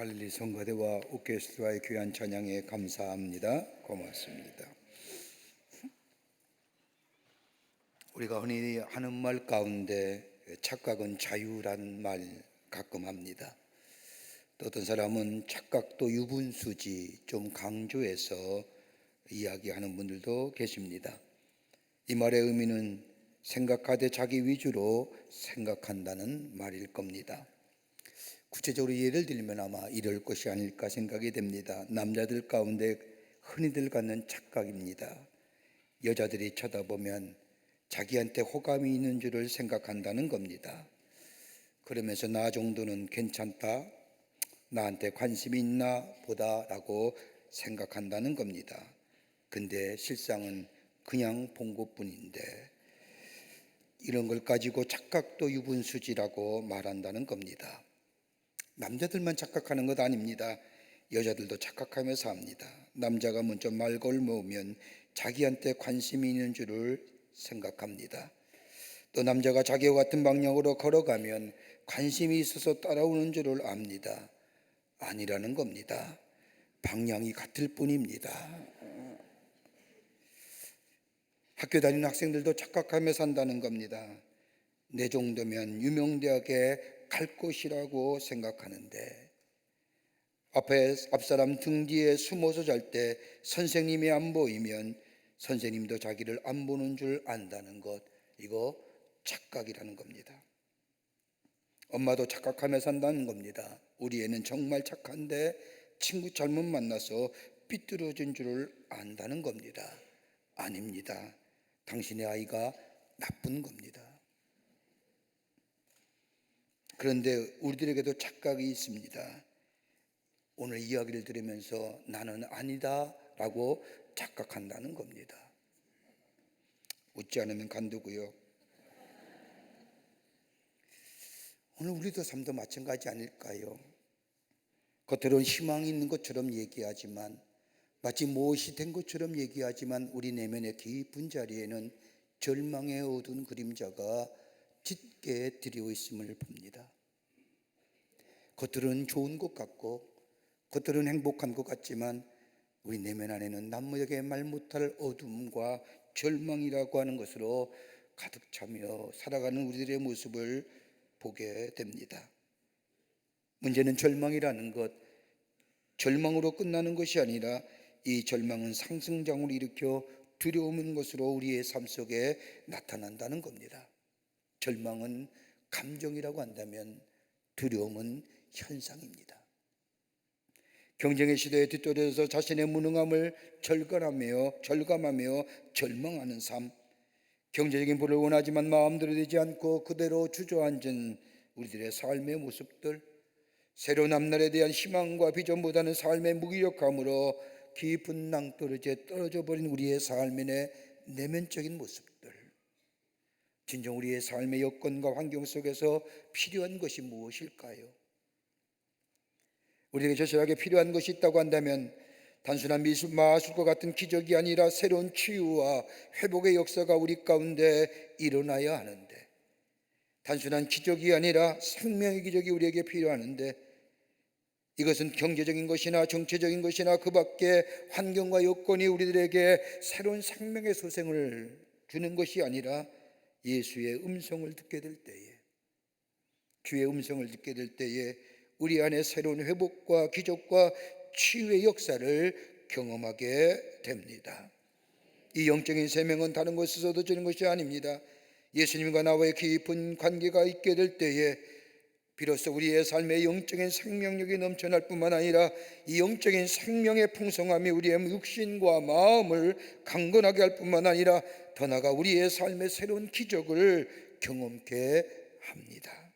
갈릴리 성가대와 오케스트라의 귀한 찬양에 감사합니다. 고맙습니다. 우리가 흔히 하는 말 가운데 착각은 자유라는 말 가끔 합니다. 또 어떤 사람은 착각도 유분수지 좀 강조해서 이야기하는 분들도 계십니다. 이 말의 의미는 생각하되 자기 위주로 생각한다는 말일 겁니다. 구체적으로 예를 들면 아마 이럴 것이 아닐까 생각이 됩니다. 남자들 가운데 흔히들 갖는 착각입니다. 여자들이 쳐다보면 자기한테 호감이 있는 줄을 생각한다는 겁니다. 그러면서 나 정도는 괜찮다, 나한테 관심이 있나 보다라고 생각한다는 겁니다. 근데 실상은 그냥 본 것뿐인데 이런 걸 가지고 착각도 유분수지라고 말한다는 겁니다. 남자들만 착각하는 것 아닙니다. 여자들도 착각하며 삽니다. 남자가 먼저 말 걸모으면 자기한테 관심이 있는 줄을 생각합니다. 또 남자가 자기와 같은 방향으로 걸어가면 관심이 있어서 따라오는 줄을 압니다. 아니라는 겁니다. 방향이 같을 뿐입니다. 학교 다니는 학생들도 착각하며 산다는 겁니다. 내 정도면 유명대학에 갈 것이라고 생각하는데 앞사람 등 뒤에 숨어서 잘 때 선생님이 안 보이면 선생님도 자기를 안 보는 줄 안다는 것, 이거 착각이라는 겁니다. 엄마도 착각하며 산다는 겁니다. 우리 애는 정말 착한데 친구 잘못 만나서 삐뚤어진 줄을 안다는 겁니다. 아닙니다. 당신의 아이가 나쁜 겁니다. 그런데 우리들에게도 착각이 있습니다. 오늘 이야기를 들으면서 나는 아니다 라고 착각한다는 겁니다. 웃지 않으면 간두고요. 오늘 우리도 삶도 마찬가지 아닐까요? 겉으로는 희망이 있는 것처럼 얘기하지만, 마치 무엇이 된 것처럼 얘기하지만 우리 내면의 깊은 자리에는 절망의 어두운 그림자가 짙게 드리워 있음을 봅니다. 겉으로는 좋은 것 같고 겉으로는 행복한 것 같지만 우리 내면 안에는 남에게 말 못할 어둠과 절망이라고 하는 것으로 가득 차며 살아가는 우리들의 모습을 보게 됩니다. 문제는 절망이라는 것, 절망으로 끝나는 것이 아니라 이 절망은 상승장을 일으켜 두려움인 것으로 우리의 삶 속에 나타난다는 겁니다. 절망은 감정이라고 한다면 두려움은 현상입니다. 경쟁의 시대에 뒤떨어져서 자신의 무능함을 절감하며 절망하는 삶, 경제적인 부를 원하지만 마음대로 되지 않고 그대로 주저앉은 우리들의 삶의 모습들, 새로운 앞날에 대한 희망과 비전보다는 삶의 무기력함으로 깊은 낭떠러지에 떨어져 버린 우리의 삶의 내면적인 모습들, 진정 우리의 삶의 여건과 환경 속에서 필요한 것이 무엇일까요? 우리에게 절실하게 필요한 것이 있다고 한다면 단순한 마술과 같은 기적이 아니라 새로운 치유와 회복의 역사가 우리 가운데 일어나야 하는데, 단순한 기적이 아니라 생명의 기적이 우리에게 필요하는데, 이것은 경제적인 것이나 정치적인 것이나 그 밖에 환경과 여건이 우리들에게 새로운 생명의 소생을 주는 것이 아니라 예수의 음성을 듣게 될 때에, 주의 음성을 듣게 될 때에 우리 안에 새로운 회복과 기적과 치유의 역사를 경험하게 됩니다. 이 영적인 생명은 다른 곳에서도 주는 것이 아닙니다. 예수님과 나와의 깊은 관계가 있게 될 때에 비로소 우리의 삶의 영적인 생명력이 넘쳐날 뿐만 아니라 이 영적인 생명의 풍성함이 우리의 육신과 마음을 강건하게 할 뿐만 아니라 더 나아가 우리의 삶의 새로운 기적을 경험케 합니다.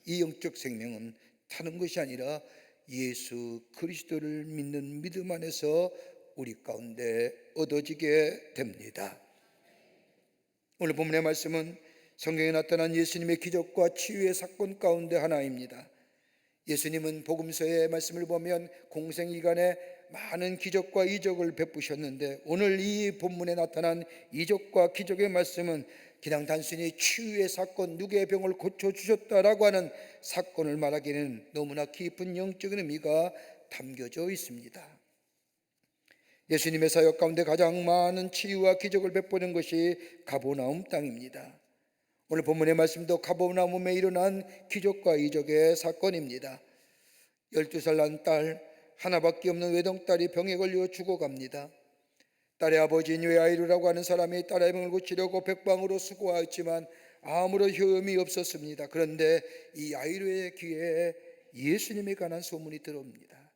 이 영적 생명은 다른 것이 아니라 예수 그리스도를 믿는 믿음 안에서 우리 가운데 얻어지게 됩니다. 오늘 본문의 말씀은 성경에 나타난 예수님의 기적과 치유의 사건 가운데 하나입니다. 예수님은 복음서의 말씀을 보면 공생이간에 많은 기적과 이적을 베푸셨는데 오늘 이 본문에 나타난 이적과 기적의 말씀은 그냥 단순히 치유의 사건, 누구의 병을 고쳐주셨다라고 하는 사건을 말하기에는 너무나 깊은 영적인 의미가 담겨져 있습니다. 예수님의 사역 가운데 가장 많은 치유와 기적을 베푸는 것이 가버나움 땅입니다. 오늘 본문의 말씀도 가버나움에 일어난 기적과 이적의 사건입니다. 12살 난 딸, 하나밖에 없는 외동딸이 병에 걸려 죽어갑니다. 딸의 아버지인 외아이루라고 하는 사람이 딸의 병을 고치려고 백방으로 수고하였지만 아무런 효험이 없었습니다. 그런데 이 아이루의 귀에 예수님에 관한 소문이 들어옵니다.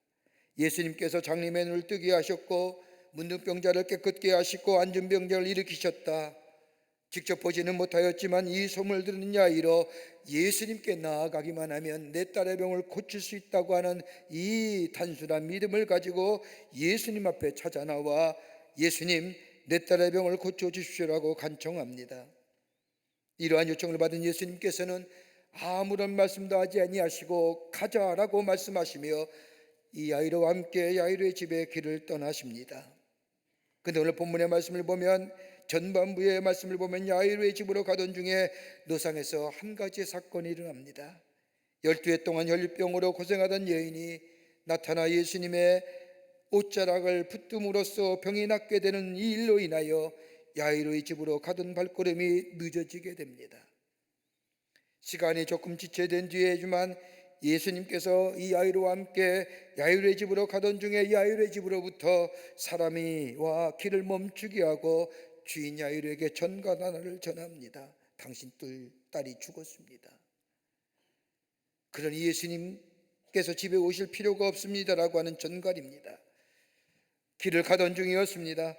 예수님께서 장님의 눈을 뜨게 하셨고 문둥병자를 깨끗게 하시고 앉은 병자를 일으키셨다. 직접 보지는 못하였지만 이 소문을 들은 야이로 예수님께 나아가기만 하면 내 딸의 병을 고칠 수 있다고 하는 이 단순한 믿음을 가지고 예수님 앞에 찾아 나와 예수님, 내 딸의 병을 고쳐주십시오라고 간청합니다. 이러한 요청을 받은 예수님께서는 아무런 말씀도 하지 아니하시고 가자라고 말씀하시며 이 야이로와 함께 야이로의 집에 길을 떠나십니다. 그런데 오늘 본문의 말씀을 보면, 전반부의 말씀을 보면 야이로의 집으로 가던 중에 노상에서 한 가지 사건이 일어납니다. 12해 동안 혈류병으로 고생하던 여인이 나타나 예수님의 옷자락을 붙듦으로써 병이 낫게 되는 이 일로 인하여 야이로의 집으로 가던 발걸음이 늦어지게 됩니다. 시간이 조금 지체된 뒤에지만 예수님께서 이 야이로와 함께 야이로의 집으로 가던 중에 야이로의 집으로부터 사람이 와 길을 멈추게 하고 주인 야이로에게 전가단을 전합니다. 당신 딸이 죽었습니다. 그러니 예수님께서 집에 오실 필요가 없습니다라고 하는 전갈입니다. 길을 가던 중이었습니다.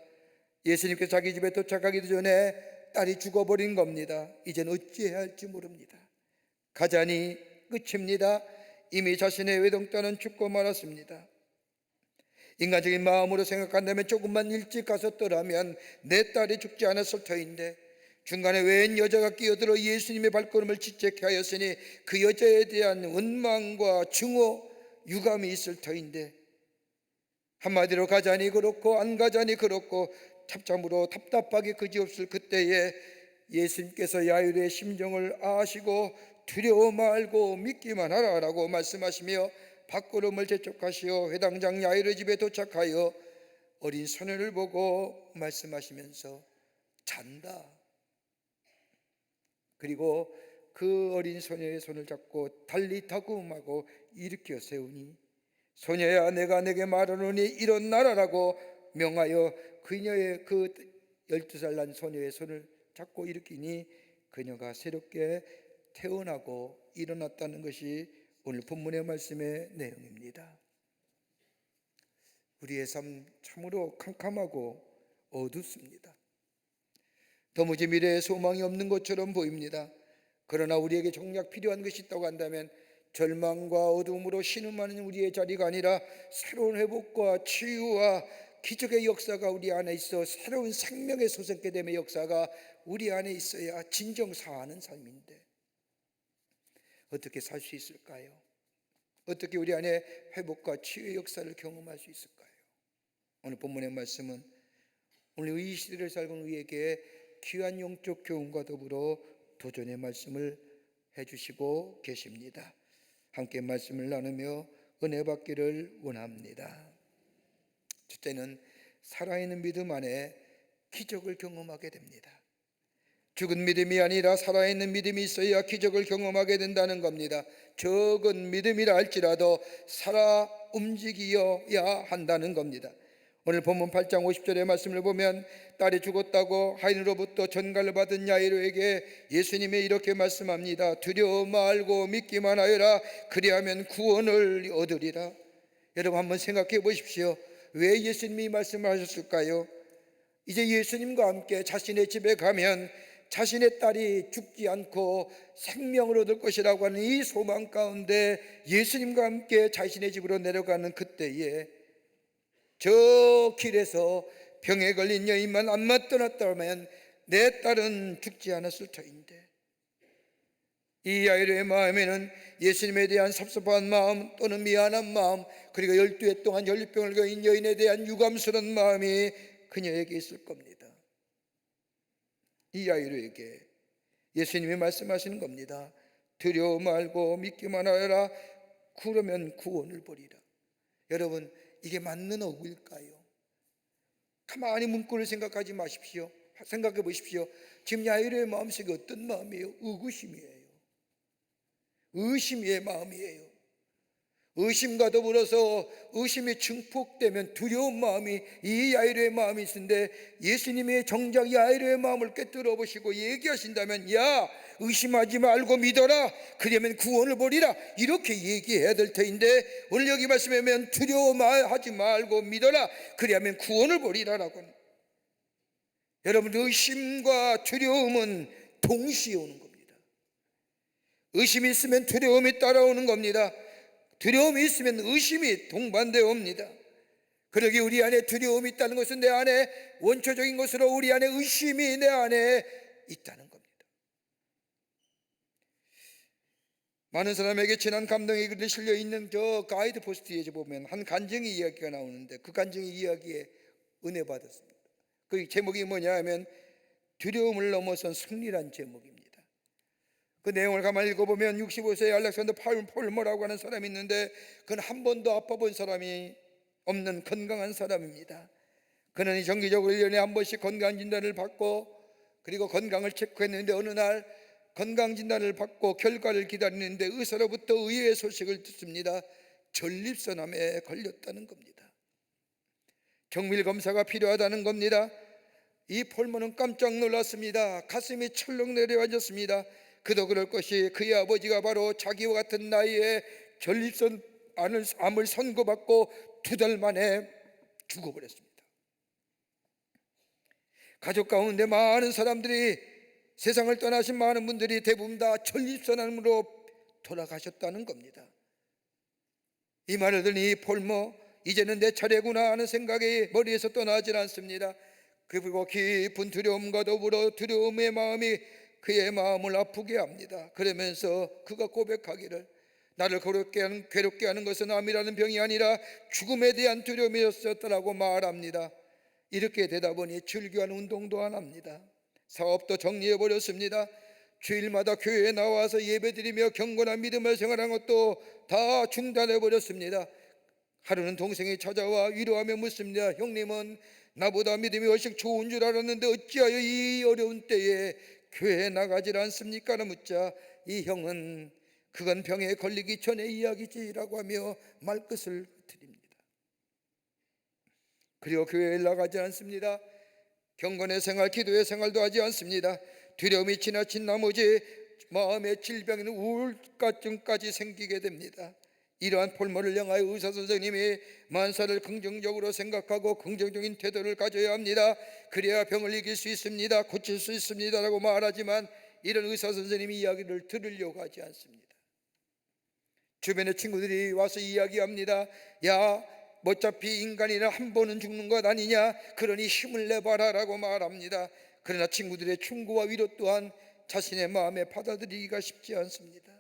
예수님께서 자기 집에 도착하기도 전에 딸이 죽어버린 겁니다. 이젠 어찌해야 할지 모릅니다. 가자니 끝입니다. 이미 자신의 외동딸은 죽고 말았습니다. 인간적인 마음으로 생각한다면 조금만 일찍 갔었더라면 내 딸이 죽지 않았을 터인데 중간에 웬 여자가 끼어들어 예수님의 발걸음을 지체케 하였으니 그 여자에 대한 원망과 증오, 유감이 있을 터인데 한마디로 가자니 그렇고 안 가자니 그렇고 참으로 답답하게 그지없을 그때에 예수님께서 야이로의 심정을 아시고 두려워 말고 믿기만 하라라고 말씀하시며 발걸음을 재촉하시어 회당장 야이로 집에 도착하여 어린 소년을 보고 말씀하시면서 잔다. 그리고 그 어린 소녀의 손을 잡고 달리타구음하고 일으켜 세우니 소녀야 내가 내게 말하노니 일어나라라고 명하여 그녀의 그 12살 난 소녀의 손을 잡고 일으키니 그녀가 새롭게 태어나고 일어났다는 것이 오늘 본문의 말씀의 내용입니다. 우리의 삶 참으로 캄캄하고 어둡습니다. 도무지 미래에 소망이 없는 것처럼 보입니다. 그러나 우리에게 정작 필요한 것이 있다고 한다면 절망과 어둠으로 신음하는 우리의 자리가 아니라 새로운 회복과 치유와 기적의 역사가 우리 안에 있어 새로운 생명의 솟게 됨의 역사가 우리 안에 있어야 진정 사는 삶인데 어떻게 살 수 있을까요? 어떻게 우리 안에 회복과 치유의 역사를 경험할 수 있을까요? 오늘 본문의 말씀은 오늘 이 시대를 살고 우리에게 귀한 영적 교훈과 더불어 도전의 말씀을 해주시고 계십니다. 함께 말씀을 나누며 은혜 받기를 원합니다. 첫째는 살아있는 믿음 안에 기적을 경험하게 됩니다. 죽은 믿음이 아니라 살아있는 믿음이 있어야 기적을 경험하게 된다는 겁니다. 적은 믿음이라 할지라도 살아 움직여야 한다는 겁니다. 오늘 본문 8장 50절의 말씀을 보면 딸이 죽었다고 하인으로부터 전갈을 받은 야이로에게 예수님이 이렇게 말씀합니다. 두려워 말고 믿기만 하여라. 그리하면 구원을 얻으리라. 여러분 한번 생각해 보십시오. 왜 예수님이 말씀을 하셨을까요? 이제 예수님과 함께 자신의 집에 가면 자신의 딸이 죽지 않고 생명을 얻을 것이라고 하는 이 소망 가운데 예수님과 함께 자신의 집으로 내려가는 그때에 저 길에서 병에 걸린 여인만 안 맞떠났다면 내 딸은 죽지 않았을 터인데 이 야이로의 마음에는 예수님에 대한 섭섭한 마음 또는 미안한 마음 그리고 12해 동안 혈류병을 걸린 여인에 대한 유감스러운 마음이 그녀에게 있을 겁니다. 이 야이로에게 예수님이 말씀하시는 겁니다. 두려워 말고 믿기만 하라. 그러면 구원을 보리라. 여러분, 이게 맞는 어구일까요? 가만히 문구를 생각하지 마십시오. 생각해 보십시오. 지금 야이로의 마음속에 어떤 마음이에요? 의구심이에요. 의심의 마음이에요. 의심과 더불어서 의심이 증폭되면 두려운 마음이 이 야이로의 마음이 있는데, 예수님이 정작 야이로의 마음을 꿰뚫어 보시고 얘기하신다면, 야, 의심하지 말고 믿어라. 그러면 구원을 보리라. 이렇게 얘기해야 될 터인데, 오늘 여기 말씀에 보면 두려워하지 말고 믿어라. 그러면 구원을 보리라라고. 여러분, 의심과 두려움은 동시에 오는 겁니다. 의심이 있으면 두려움이 따라오는 겁니다. 두려움이 있으면 의심이 동반되어 옵니다. 그러기 우리 안에 두려움이 있다는 것은 내 안에 원초적인 것으로 우리 안에 의심이 내 안에 있다는 겁니다. 많은 사람에게 진한 감동이 글이 실려 있는 저 가이드 포스트에 보면 한 간증의 이야기가 나오는데, 그 간증의 이야기에 은혜 받았습니다. 그 제목이 뭐냐 하면 두려움을 넘어선 승리란 제목입니다. 그 내용을 가만히 읽어보면 65세의 알렉산더 폴머라고 하는 사람이 있는데, 그는 한 번도 아파본 사람이 없는 건강한 사람입니다. 그는 정기적으로 1년에 한 번씩 건강진단을 받고, 그리고 건강을 체크했는데, 어느 날 건강진단을 받고 결과를 기다리는데 의사로부터 의외의 소식을 듣습니다. 전립선암에 걸렸다는 겁니다. 정밀검사가 필요하다는 겁니다. 이 폴머는 깜짝 놀랐습니다. 가슴이 철렁 내려앉았습니다. 그도 그럴 것이 그의 아버지가 바로 자기와 같은 나이에 전립선암을 선고받고 2달 만에 죽어버렸습니다. 가족 가운데 많은 사람들이, 세상을 떠나신 많은 분들이 대부분 다 전립선암으로 돌아가셨다는 겁니다. 이 말을 들으니 폴머, 이제는 내 차례구나 하는 생각이 머리에서 떠나질 않습니다. 그리고 깊은 두려움과 더불어 두려움의 마음이 그의 마음을 아프게 합니다. 그러면서 그가 고백하기를, 나를 괴롭게 하는 것은 암이라는 병이 아니라 죽음에 대한 두려움이었다라고 말합니다. 이렇게 되다 보니 출교하는 운동도 안 합니다. 사업도 정리해버렸습니다. 주일마다 교회에 나와서 예배드리며 경건한 믿음을 생활한 것도 다 중단해버렸습니다. 하루는 동생이 찾아와 위로하며 묻습니다. 형님은 나보다 믿음이 훨씬 좋은 줄 알았는데 어찌하여 이 어려운 때에 교회에 나가질 않습니까? 라고 묻자, 이 형은 그건 병에 걸리기 전의 이야기지라고 하며 말끝을 드립니다. 그리고 교회에 나가지 않습니다. 경건의 생활, 기도의 생활도 하지 않습니다. 두려움이 지나친 나머지 마음의 질병인 우울증까지 생기게 됩니다. 이러한 폴머를 향하여 의사 선생님이 만사를 긍정적으로 생각하고 긍정적인 태도를 가져야 합니다. 그래야 병을 이길 수 있습니다. 고칠 수 있습니다 라고 말하지만, 이런 의사 선생님이 이야기를 들으려고 하지 않습니다. 주변의 친구들이 와서 이야기합니다. 야, 어차피 인간이라 한 번은 죽는 것 아니냐, 그러니 힘을 내봐라 라고 말합니다. 그러나 친구들의 충고와 위로 또한 자신의 마음에 받아들이기가 쉽지 않습니다.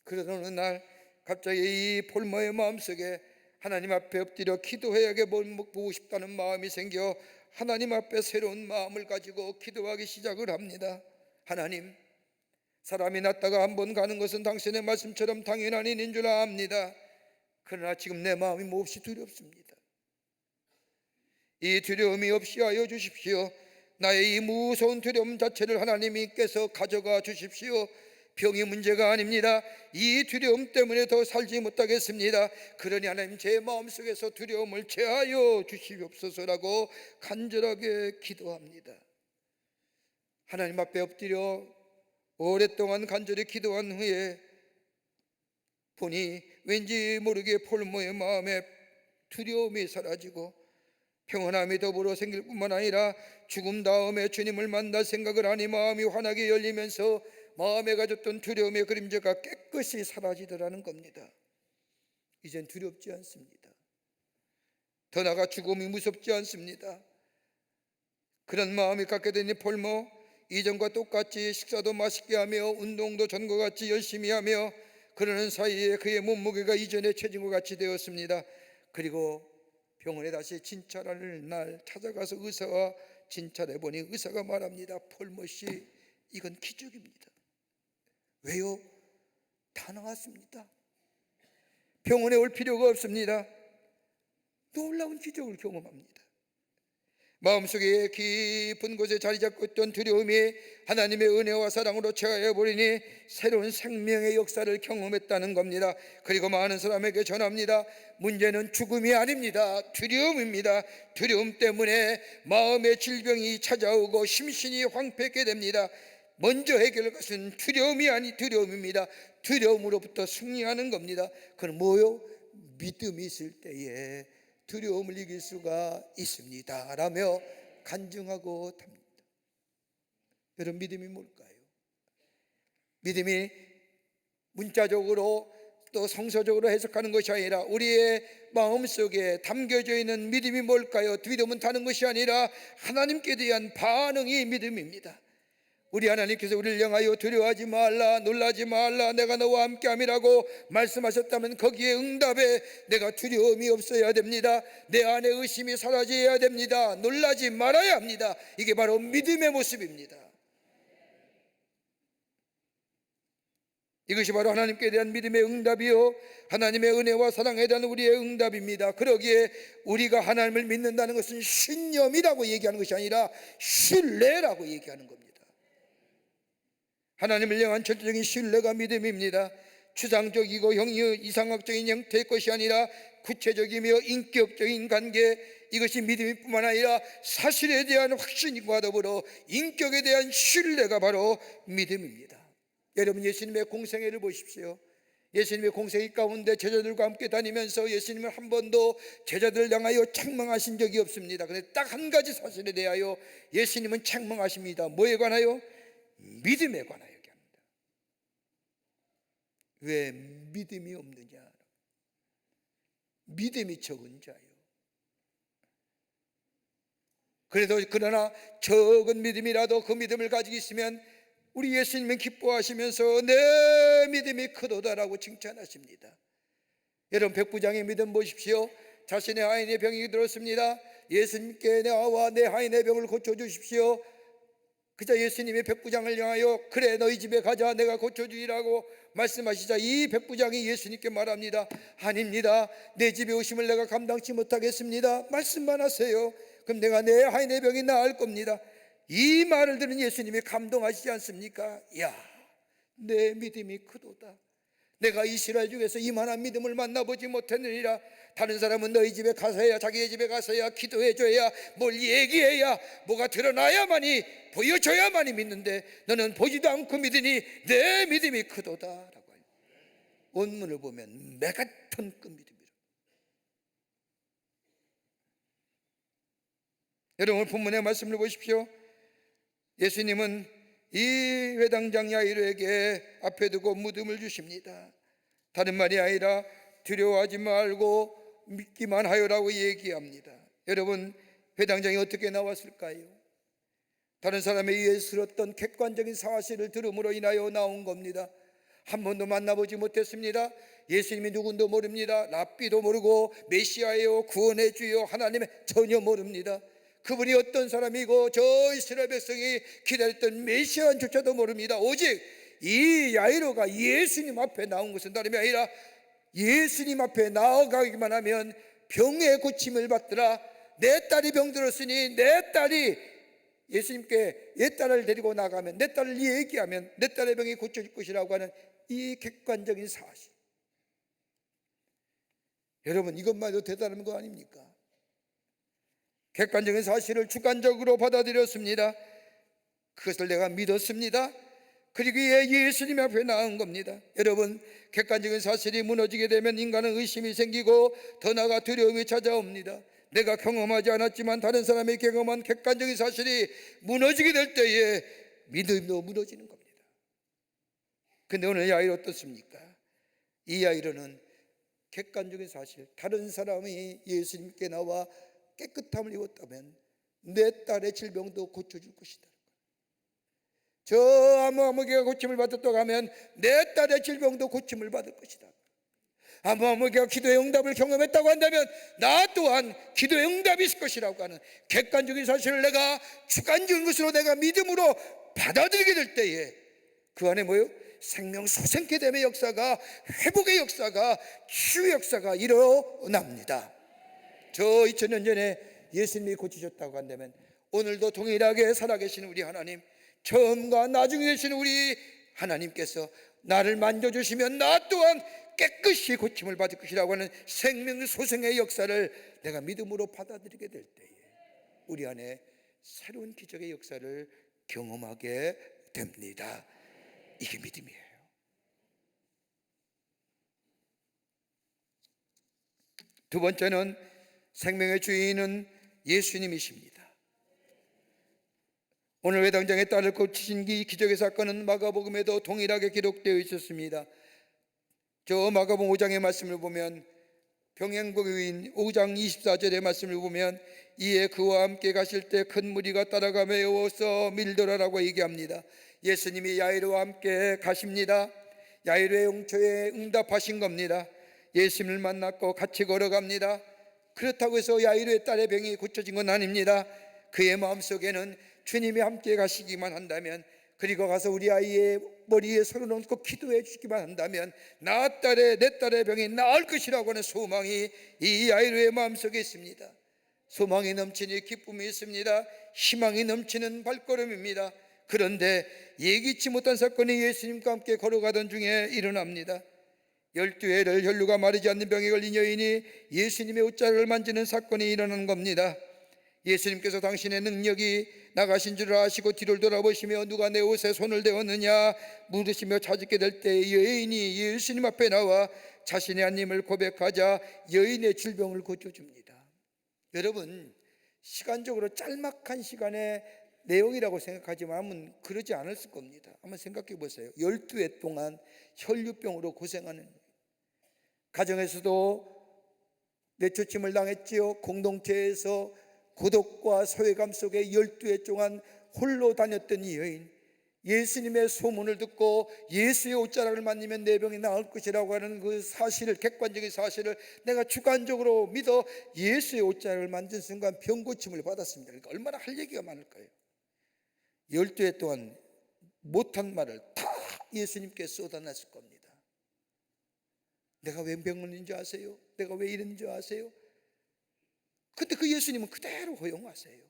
그러던 어느 날 갑자기 이 폴머의 마음속에 하나님 앞에 엎드려 기도해야게 보고 싶다는 마음이 생겨 하나님 앞에 새로운 마음을 가지고 기도하기 시작을 합니다. 하나님, 사람이 났다가 한 번 가는 것은 당신의 말씀처럼 당연한 일인 줄 압니다. 그러나 지금 내 마음이 몹시 두렵습니다. 이 두려움이 없이 하여 주십시오. 나의 이 무서운 두려움 자체를 하나님께서 가져가 주십시오. 병이 문제가 아닙니다. 이 두려움 때문에 더 살지 못하겠습니다. 그러니 하나님, 제 마음속에서 두려움을 제하여 주시옵소서라고 간절하게 기도합니다. 하나님 앞에 엎드려 오랫동안 간절히 기도한 후에 보니 왠지 모르게 폴머의 마음에 두려움이 사라지고 평안함이 더불어 생길 뿐만 아니라 죽음 다음에 주님을 만날 생각을 하니 마음이 환하게 열리면서 마음에 가졌던 두려움의 그림자가 깨끗이 사라지더라는 겁니다. 이젠 두렵지 않습니다. 더 나아가 죽음이 무섭지 않습니다. 그런 마음이 갖게 되니 폴머, 이전과 똑같이 식사도 맛있게 하며 운동도 전과 같이 열심히 하며 그러는 사이에 그의 몸무게가 이전의 체중과 같이 되었습니다. 그리고 병원에 다시 진찰할 날 찾아가서 의사와 진찰해 보니 의사가 말합니다. 폴머 씨, 이건 기적입니다. 왜요? 다 나았습니다. 병원에 올 필요가 없습니다. 놀라운 기적을 경험합니다. 마음속에 깊은 곳에 자리 잡고 있던 두려움이 하나님의 은혜와 사랑으로 채워버리니 새로운 생명의 역사를 경험했다는 겁니다. 그리고 많은 사람에게 전합니다. 문제는 죽음이 아닙니다. 두려움입니다. 두려움 때문에 마음의 질병이 찾아오고 심신이 황폐하게 됩니다. 먼저 해결할 것은 두려움이 아니 두려움입니다. 두려움으로부터 승리하는 겁니다. 그건 뭐요? 믿음이 있을 때에 두려움을 이길 수가 있습니다 라며 간증하고 답니다. 여러분, 믿음이 뭘까요? 믿음이 문자적으로 또 성서적으로 해석하는 것이 아니라 우리의 마음속에 담겨져 있는 믿음이 뭘까요? 두려움은 다른 것이 아니라 하나님께 대한 반응이 믿음입니다. 우리 하나님께서 우리를 향하여 두려워하지 말라, 놀라지 말라, 내가 너와 함께함이라고 말씀하셨다면 거기에 응답에 내가 두려움이 없어야 됩니다. 내 안에 의심이 사라져야 됩니다. 놀라지 말아야 합니다. 이게 바로 믿음의 모습입니다. 이것이 바로 하나님께 대한 믿음의 응답이요, 하나님의 은혜와 사랑에 대한 우리의 응답입니다. 그러기에 우리가 하나님을 믿는다는 것은 신념이라고 얘기하는 것이 아니라 신뢰라고 얘기하는 겁니다. 하나님을 향한 절대적인 신뢰가 믿음입니다. 추상적이고 이상학적인 형태의 것이 아니라 구체적이며 인격적인 관계, 이것이 믿음일 뿐만 아니라 사실에 대한 확신과 더불어 인격에 대한 신뢰가 바로 믿음입니다. 여러분, 예수님의 공생애를 보십시오. 예수님의 공생애 가운데 제자들과 함께 다니면서 예수님은 한 번도 제자들을 향하여 책망하신 적이 없습니다. 그런데 딱 한 가지 사실에 대하여 예수님은 책망하십니다. 뭐에 관하여? 믿음에 관하여 얘기합니다. 왜 믿음이 없느냐? 믿음이 적은 자요. 그러나 적은 믿음이라도 그 믿음을 가지고 있으면 우리 예수님은 기뻐하시면서 내 믿음이 크도다라고 칭찬하십니다. 여러분, 백부장의 믿음 보십시오. 자신의 하인의 병이 들었습니다. 예수님께 나와 내 하인의 병을 고쳐주십시오. 그자 예수님이 백부장을 향하여 그래 너희 집에 가자, 내가 고쳐주리라고 말씀하시자 이 백부장이 예수님께 말합니다. 아닙니다. 내 집에 오심을 내가 감당치 못하겠습니다. 말씀만 하세요. 그럼 내가 내 하인의 병이 나을 겁니다. 이 말을 들은 예수님이 감동하시지 않습니까? 야, 내 믿음이 크도다. 내가 이스라엘 중에서 이만한 믿음을 만나보지 못했느니라. 다른 사람은 너희 집에 가서야, 자기의 집에 가서야 기도해줘야, 뭘 얘기해야, 뭐가 드러나야만이, 보여줘야만이 믿는데 너는 보지도 않고 믿으니 내 믿음이 크도다 라고 해요. 원문을 보면 메가톤급 믿음이라. 여러분, 본문의 말씀을 보십시오. 예수님은 이 회당장 야이로에게 앞에 두고 무덤을 주십니다. 다른 말이 아니라 두려워하지 말고 믿기만 하여라고 얘기합니다. 여러분, 회당장이 어떻게 나왔을까요? 다른 사람에 의해서 들었던 객관적인 사실을 들음으로 인하여 나온 겁니다. 한 번도 만나보지 못했습니다. 예수님이 누군도 모릅니다. 랍비도 모르고 메시아예요, 구원의 주요 하나님의 전혀 모릅니다. 그분이 어떤 사람이고 저 이스라엘 백성이 기다렸던 메시아조차도 모릅니다. 오직 이 야이로가 예수님 앞에 나온 것은 다름이 아니라 예수님 앞에 나아가기만 하면 병의 고침을 받더라. 내 딸이 병들었으니 내 딸이 예수님께 내 딸을 데리고 나가면, 내 딸을 얘기하면 내 딸의 병이 고쳐질 것이라고 하는 이 객관적인 사실. 여러분, 이것만 해도 대단한 거 아닙니까? 객관적인 사실을 주관적으로 받아들였습니다. 그것을 내가 믿었습니다. 그리고 예수님 앞에 나온 겁니다. 여러분, 객관적인 사실이 무너지게 되면 인간은 의심이 생기고 더 나아가 두려움이 찾아옵니다. 내가 경험하지 않았지만 다른 사람이 경험한 객관적인 사실이 무너지게 될 때에 믿음도 무너지는 겁니다. 근데 오늘 야이로 어떻습니까? 이 야이로는 객관적인 사실, 다른 사람이 예수님께 나와 깨끗함을 입었다면 내 딸의 질병도 고쳐줄 것이다. 저 아무개가 고침을 받았다고 하면 내 딸의 질병도 고침을 받을 것이다. 아무개가 기도의 응답을 경험했다고 한다면 나 또한 기도의 응답이 있을 것이라고 하는 객관적인 사실을 내가 주관적인 것으로 내가 믿음으로 받아들이게 될 때에 그 안에 뭐예요? 생명 소생케됨의 역사가, 회복의 역사가, 치유 역사가 일어납니다. 저 2000년 전에 예수님이 고치셨다고 한다면 오늘도 동일하게 살아계시는 우리 하나님, 처음과 나중에 계시는 우리 하나님께서 나를 만져주시면 나 또한 깨끗이 고침을 받을 것이라고 하는 생명 소생의 역사를 내가 믿음으로 받아들이게 될 때에 우리 안에 새로운 기적의 역사를 경험하게 됩니다. 이게 믿음이에요. 두 번째는 생명의 주인은 예수님이십니다. 오늘 회당장의 딸을 고치신 이 기적의 사건은 마가복음에도 동일하게 기록되어 있었습니다. 저 마가복음 5장의 말씀을 보면, 병행복인 5장 24절의 말씀을 보면, 이에 그와 함께 가실 때 큰 무리가 따라가 메워서 밀더라라고 얘기합니다. 예수님이 야이로와 함께 가십니다. 야이로의 용처에 응답하신 겁니다. 예수님을 만났고 같이 걸어갑니다. 그렇다고 해서 야이로의 딸의 병이 고쳐진 건 아닙니다. 그의 마음속에는 주님이 함께 가시기만 한다면, 그리고 가서 우리 아이의 머리에 손을 얹고 기도해 주시기만 한다면 내 딸의 병이 나을 것이라고 하는 소망이 이 야이로의 마음속에 있습니다. 소망이 넘치는 기쁨이 있습니다. 희망이 넘치는 발걸음입니다. 그런데 예기치 못한 사건이 예수님과 함께 걸어가던 중에 일어납니다. 12회를 혈류가 마르지 않는 병에 걸린 여인이 예수님의 옷자락을 만지는 사건이 일어나는 겁니다. 예수님께서 당신의 능력이 나가신 줄 아시고 뒤를 돌아보시며 누가 내 옷에 손을 대었느냐 물으시며 찾게 될 때 여인이 예수님 앞에 나와 자신의 한 힘을 고백하자 여인의 질병을 고쳐줍니다. 여러분, 시간적으로 짤막한 시간의 내용이라고 생각하지만 그러지 않았을 겁니다. 한번 생각해 보세요. 12회 동안 혈류병으로 고생하는, 가정에서도 내쫓임을 당했지요. 공동체에서 고독과 소외감 속에 12회 동안 홀로 다녔던 이 여인, 예수님의 소문을 듣고 예수의 옷자락을 만지면 내 병이 나을 것이라고 하는 그 사실을, 객관적인 사실을 내가 주관적으로 믿어 예수의 옷자락을 만진 순간 병 고침을 받았습니다. 그러니까 얼마나 할 얘기가 많을까요? 12회 동안 못한 말을 다 예수님께 쏟아냈을 겁니다. 내가 왜 병원인지 아세요? 내가 왜 이런지 아세요? 근데 그 예수님은 그대로 허용하세요.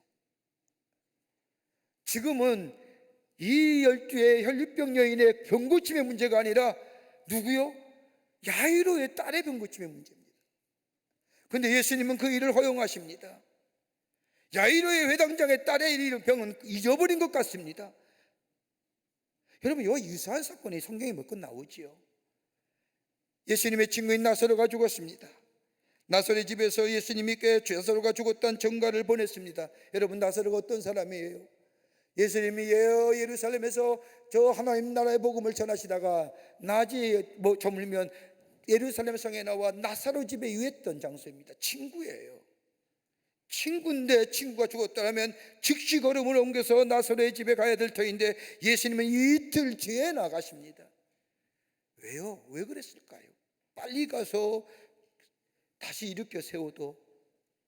지금은 이 12의 혈류병 여인의 병고침의 문제가 아니라 누구요? 야이로의 딸의 병고침의 문제입니다. 그런데 예수님은 그 일을 허용하십니다. 야이로의 회당장의 딸의 병은 잊어버린 것 같습니다. 여러분, 이 유사한 사건이 성경에 몇 건 나오지요. 예수님의 친구인 나사로가 죽었습니다. 나사로의 집에서 예수님이 나사로가 죽었다는 전가를 보냈습니다. 여러분, 나사로가 어떤 사람이에요? 예수님이 예루살렘에서 저 하나님 나라의 복음을 전하시다가 낮이 저물면 예루살렘 성에 나와 나사로 집에 유했던 장소입니다. 친구예요. 친구인데 친구가 죽었다면 즉시 걸음을 옮겨서 나사로의 집에 가야 될 터인데 예수님은 이틀 뒤에 나가십니다. 왜요? 왜 그랬을까요? 빨리 가서 다시 일으켜 세워도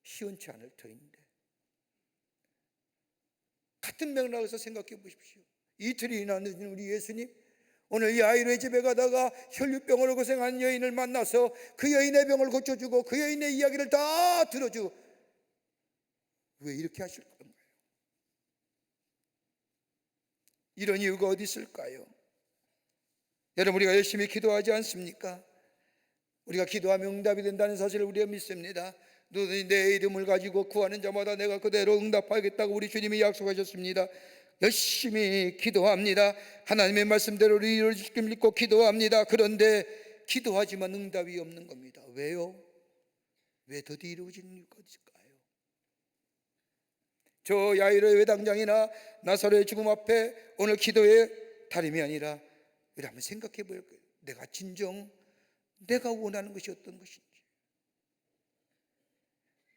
시원치 않을 터인데. 같은 맥락에서 생각해 보십시오. 이틀이나 늦은 우리 예수님, 오늘 야이로의 집에 가다가 혈류병으로 고생한 여인을 만나서 그 여인의 병을 고쳐주고 그 여인의 이야기를 다 들어주고, 왜 이렇게 하실 건가요? 이런 이유가 어디 있을까요? 여러분, 우리가 열심히 기도하지 않습니까? 우리가 기도하면 응답이 된다는 사실을 우리가 믿습니다. 누구든지 내 이름을 가지고 구하는 자마다 내가 그대로 응답하겠다고 우리 주님이 약속하셨습니다. 열심히 기도합니다. 하나님의 말씀대로 이루어질 줄 믿고 기도합니다. 그런데 기도하지만 응답이 없는 겁니다. 왜요? 왜 더디 이루어지는 이유가 있을까요? 저 야이로의 회당장이나 나사로의 죽음 앞에 오늘 기도의 다름이 아니라 우리 한번 생각해 볼 거예요. 내가 진정 내가 원하는 것이 어떤 것인지,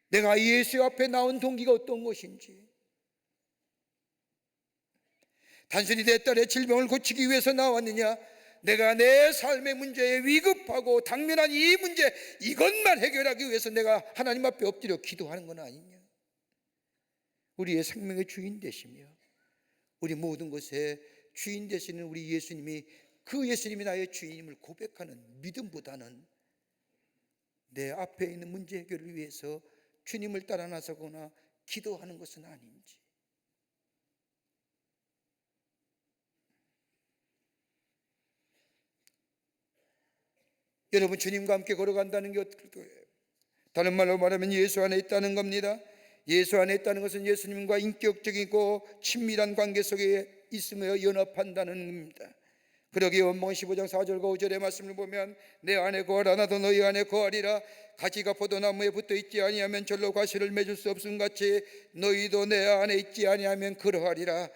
내가 예수 앞에 나온 동기가 어떤 것인지, 단순히 내 딸의 질병을 고치기 위해서 나왔느냐, 내가 내 삶의 문제에 위급하고 당면한 이 문제 이것만 해결하기 위해서 내가 하나님 앞에 엎드려 기도하는 건 아니냐. 우리의 생명의 주인 되시며 우리 모든 것에 주인 되시는 우리 예수님이, 그 예수님이 나의 주인임을 고백하는 믿음보다는 내 앞에 있는 문제 해결을 위해서 주님을 따라 나서거나 기도하는 것은 아닌지. 여러분, 주님과 함께 걸어간다는 게 어떻게 돼요? 다른 말로 말하면 예수 안에 있다는 겁니다. 예수 안에 있다는 것은 예수님과 인격적이고 친밀한 관계 속에 있으며 연합한다는 겁니다. 그러기에 원복음 15장 4절과 5절의 말씀을 보면 내 안에 거하라 나도 너희 안에 거하리라. 가지가 포도나무에 붙어 있지 아니하면 절로 과실을 맺을 수 없음 같이 너희도 내 안에 있지 아니하면 그러하리라.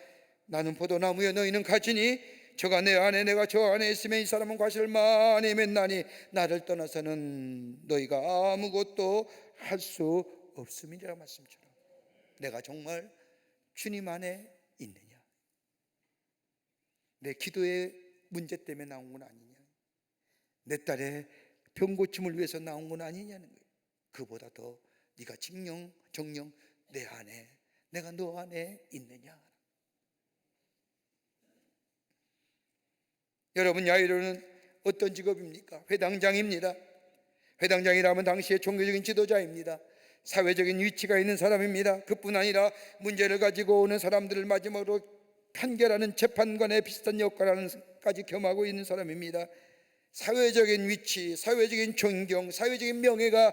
나는 포도나무여 너희는 가지니 저가 내 안에 내가 저 안에 있으면 이 사람은 과실을 많이 맺나니 나를 떠나서는 너희가 아무것도 할 수 없음이라 말씀처럼 내가 정말 주님 안에 있느냐, 내 기도의 문제 때문에 나온 건 아니냐, 내 딸의 병 고침을 위해서 나온 건 아니냐는 거예요. 그보다 더 네가 정녕 내 안에, 내가 너 안에 있느냐. 여러분, 야이로는 어떤 직업입니까? 회당장입니다. 회당장이라면 당시의 종교적인 지도자입니다. 사회적인 위치가 있는 사람입니다. 그뿐 아니라 문제를 가지고 오는 사람들을 마지막으로 판결하는 재판관의 비슷한 역할까지 겸하고 있는 사람입니다. 사회적인 위치, 사회적인 존경, 사회적인 명예가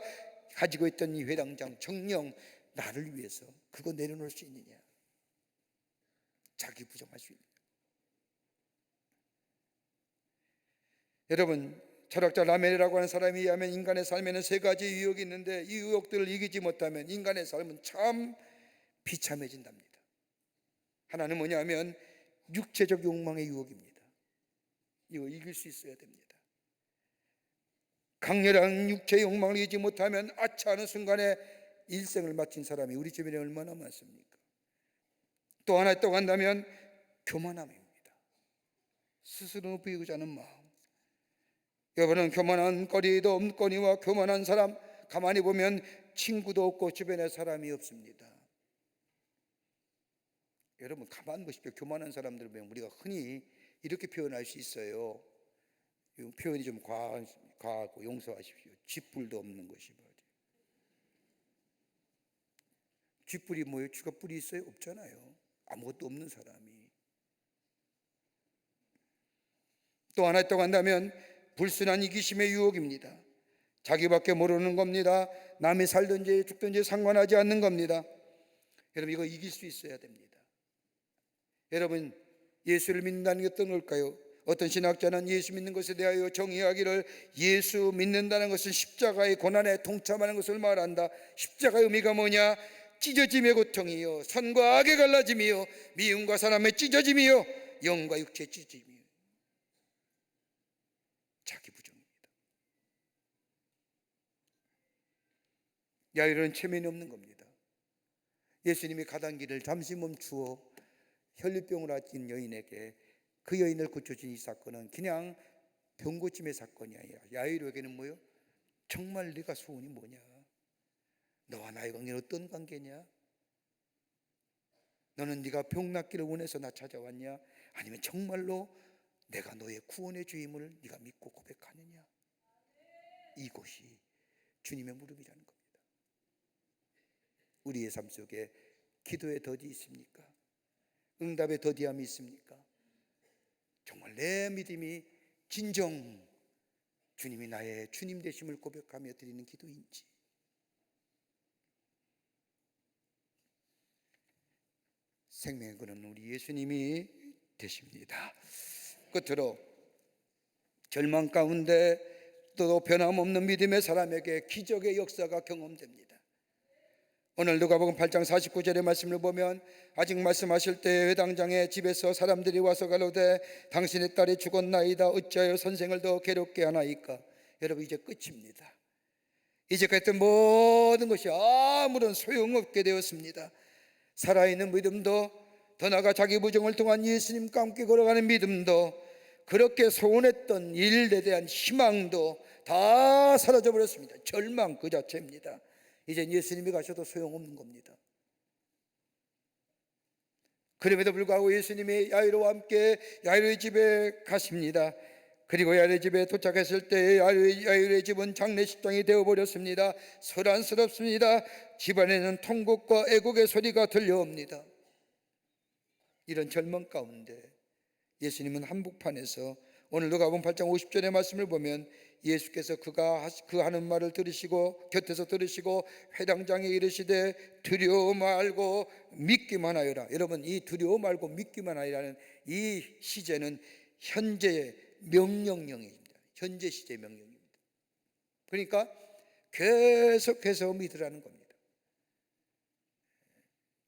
가지고 있던 이 회당장, 정녕 나를 위해서 그거 내려놓을 수 있느냐, 자기 부정할 수 있느냐. 여러분, 철학자 라멜이라고 하는 사람이 의하면 인간의 삶에는 세 가지 유혹이 있는데 이 유혹들을 이기지 못하면 인간의 삶은 참 비참해진답니다. 하나는 뭐냐면 육체적 욕망의 유혹입니다. 이거 이길 수 있어야 됩니다. 강렬한 육체의 욕망을 이기지 못하면 아차하는 순간에 일생을 마친 사람이 우리 주변에 얼마나 많습니까? 또 하나 있다고 한다면 교만함입니다. 스스로 높이고자 하는 마음. 여러분은 교만한 거리도 없거니와 교만한 사람, 가만히 보면 친구도 없고 주변에 사람이 없습니다. 여러분, 가만히 보십시오. 교만한 사람들을 보면 우리가 흔히 이렇게 표현할 수 있어요. 표현이 좀 과하고 용서하십시오. 쥐뿔도 없는 것이 말이에요. 쥐뿔이 뭐예요? 쥐가 뿔이 있어요? 없잖아요. 아무것도 없는 사람이. 또 하나 있다고 한다면 불순한 이기심의 유혹입니다. 자기밖에 모르는 겁니다. 남이 살든지 죽든지 상관하지 않는 겁니다. 여러분, 이거 이길 수 있어야 됩니다. 여러분, 예수를 믿는다는 게 어떤 걸까요? 어떤 신학자는 예수 믿는 것에 대하여 정의하기를 예수 믿는다는 것은 십자가의 고난에 동참하는 것을 말한다. 십자가의 의미가 뭐냐? 찢어짐의 고통이요, 선과 악의 갈라짐이요, 미움과 사람의 찢어짐이요, 영과 육체의 찢어짐이요. 자기 부정입니다. 야이로는 체면이 없는 겁니다. 예수님이 가던 길을 잠시 멈추어 혈류병을 앓은 여인에게 그 여인을 고쳐준 이 사건은 그냥 병고침의 사건이 아니라 야이로에게는 뭐요? 정말 네가 소원이 뭐냐? 너와 나의 관계는 어떤 관계냐? 너는 네가 병 낫기를 원해서 나 찾아왔냐? 아니면 정말로 내가 너의 구원의 주임을 네가 믿고 고백하느냐? 이것이 주님의 무릎이라는 겁니다. 우리의 삶 속에 기도의 덫이 있습니까? 응답의 더디함이 있습니까? 정말 내 믿음이 진정 주님이 나의 주님 되심을 고백하며 드리는 기도인지. 생명의 근원은 우리 예수님이 되십니다. 끝으로 절망 가운데 또 변함없는 믿음의 사람에게 기적의 역사가 경험됩니다. 오늘 누가복음 8장 49절의 말씀을 보면 아직 말씀하실 때 회당장의 집에서 사람들이 와서 가로되 당신의 딸이 죽었나이다 어찌하여 선생을 더 괴롭게 하나이까. 여러분, 이제 끝입니다. 이제까지 했던 모든 것이 아무런 소용없게 되었습니다. 살아있는 믿음도, 더 나아가 자기 부정을 통한 예수님과 함께 걸어가는 믿음도, 그렇게 소원했던 일에 대한 희망도 다 사라져버렸습니다. 절망 그 자체입니다. 이제 예수님이 가셔도 소용없는 겁니다. 그럼에도 불구하고 예수님이 야이로와 함께 야이로의 집에 가십니다. 그리고 야이로의 집에 도착했을 때 야이로의 집은 장례식장이 되어버렸습니다. 소란스럽습니다. 집안에는 통곡과 애곡의 소리가 들려옵니다. 이런 절망 가운데 예수님은 한복판에서 오늘 누가복음 8장 50절의 말씀을 보면 예수께서 그가 그 하는 말을 들으시고 곁에서 들으시고 회당장에 이르시되 두려워 말고 믿기만 하여라. 여러분, 이 두려워 말고 믿기만 하여라는 이 시제는 현재의 명령형입니다. 현재 시제의 명령입니다. 그러니까 계속해서 믿으라는 겁니다.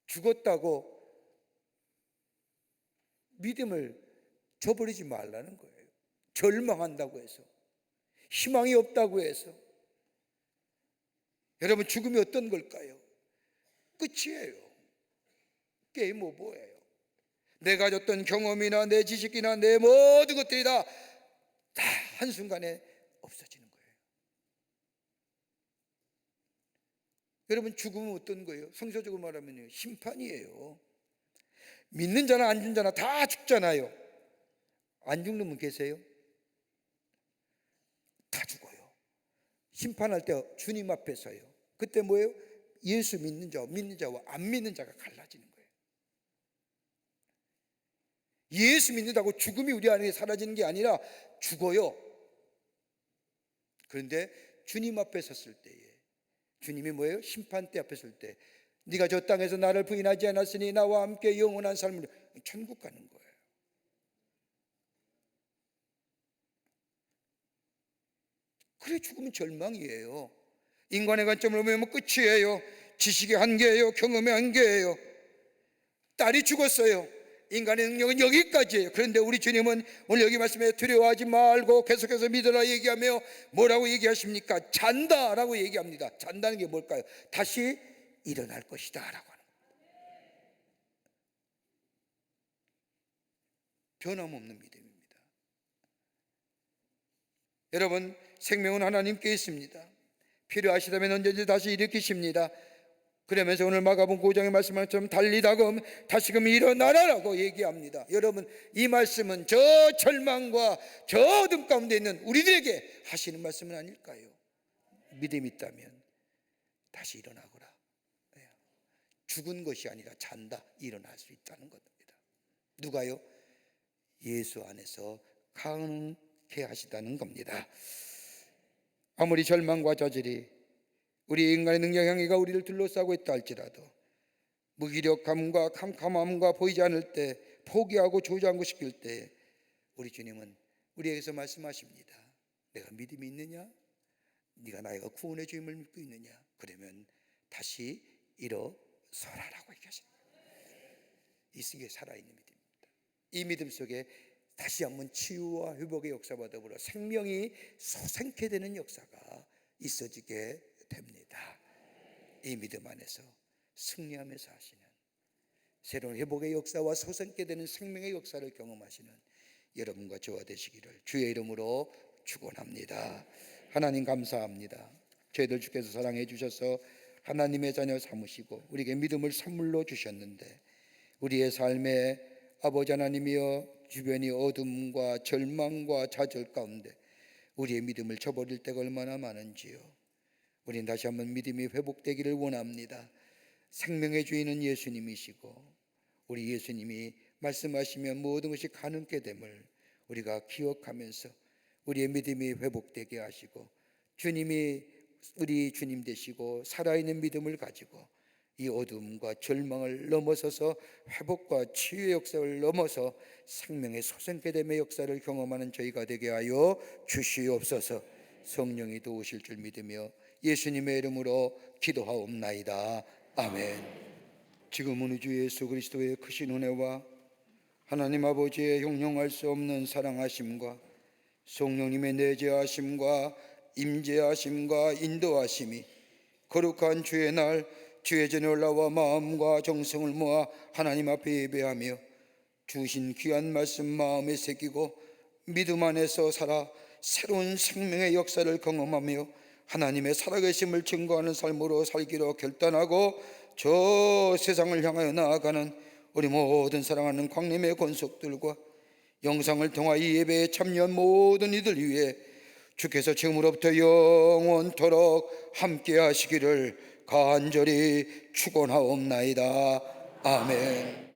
죽었다고 믿음을 저버리지 말라는 거예요. 절망한다고 해서, 희망이 없다고 해서. 여러분, 죽음이 어떤 걸까요? 끝이에요. 게임 오버예요. 내가 가졌던 경험이나 내 지식이나 내 모든 것들이 다 한순간에 없어지는 거예요. 여러분, 죽음은 어떤 거예요? 성서적으로 말하면요, 심판이에요. 믿는 자나 안 죽는 자나 다 죽잖아요. 안 죽는 분 계세요? 다 죽어요. 심판할 때 주님 앞에서요. 그때 뭐예요? 예수 믿는 자와 안 믿는 자가 갈라지는 거예요. 예수 믿는다고 죽음이 우리 안에 사라지는 게 아니라 죽어요. 그런데 주님 앞에 섰을 때에, 주님이 뭐예요? 심판대 앞에 설 때, 네가 저 땅에서 나를 부인하지 않았으니 나와 함께 영원한 삶을, 천국 가는 거예요. 그래, 죽으면 절망이에요. 인간의 관점으로 보면 끝이에요. 지식의 한계예요. 경험의 한계예요. 딸이 죽었어요. 인간의 능력은 여기까지예요. 그런데 우리 주님은 오늘 여기 말씀에 두려워하지 말고 계속해서 믿으라 얘기하며 뭐라고 얘기하십니까? 잔다라고 얘기합니다. 잔다는 게 뭘까요? 다시 일어날 것이다 라고 하는 거예요. 변함없는 믿음입니다. 여러분, 생명은 하나님께 있습니다. 필요하시다면 언제든지 다시 일으키십니다. 그러면서 오늘 마가복음 9장의 말씀한 것처럼 달리다금 다시금 일어나라라고 얘기합니다. 여러분, 이 말씀은 저 절망과 저 어둠 가운데 있는 우리들에게 하시는 말씀은 아닐까요? 믿음이 있다면 다시 일어나거라. 죽은 것이 아니라 잔다, 일어날 수 있다는 겁니다. 누가요? 예수 안에서 가능케 하시다는 겁니다. 아무리 절망과 저질이 우리 인간의 능력 향해가 우리를 둘러싸고 있다 할지라도 무기력함과 캄캄함과 보이지 않을 때, 포기하고 조장시킬 때 우리 주님은 우리에게서 말씀하십니다. 내가 믿음이 있느냐? 네가 나의 구원의 주임을 믿고 있느냐? 그러면 다시 일어서라라고 얘기하십니다. 이게 살아있는 믿음입니다. 이 믿음 속에 다시 한번 치유와 회복의 역사와 더불어 생명이 솟게 되는 역사가 있어지게 됩니다. 이 믿음 안에서 승리하면서 하시는 새로운 회복의 역사와 솟게 되는 생명의 역사를 경험하시는 여러분과 저와 되시기를 주의 이름으로 축원합니다. 하나님 감사합니다. 저희들 주께서 사랑해 주셔서 하나님의 자녀 삼으시고 우리에게 믿음을 선물로 주셨는데, 우리의 삶에 아버지 하나님이여 주변이 어둠과 절망과 좌절 가운데 우리의 믿음을 저버릴 때가 얼마나 많은지요. 우리는 다시 한번 믿음이 회복되기를 원합니다. 생명의 주인은 예수님이시고 우리 예수님이 말씀하시면 모든 것이 가능케 됨을 우리가 기억하면서 우리의 믿음이 회복되게 하시고, 주님이 우리 주님 되시고 살아있는 믿음을 가지고 이 어둠과 절망을 넘어서서 회복과 치유의 역사를 넘어서 생명의 솟게 됨의 역사를 경험하는 저희가 되게 하여 주시옵소서. 성령이 도우실 줄 믿으며 예수님의 이름으로 기도하옵나이다. 아멘. 지금은 우리 주 예수 그리스도의 크신 은혜와 하나님 아버지의 형용할 수 없는 사랑하심과 성령님의 내재하심과 임재하심과 인도하심이 거룩한 주의 날 주의 전에 올라와 마음과 정성을 모아 하나님 앞에 예배하며 주신 귀한 말씀 마음에 새기고 믿음 안에서 살아 새로운 생명의 역사를 경험하며 하나님의 살아계심을 증거하는 삶으로 살기로 결단하고 저 세상을 향하여 나아가는 우리 모든 사랑하는 광림의 권속들과 영상을 통하 이 예배에 참여한 모든 이들 위해 주께서 지금으로부터 영원토록 함께 하시기를 간절히 축원하옵나이다. 아멘.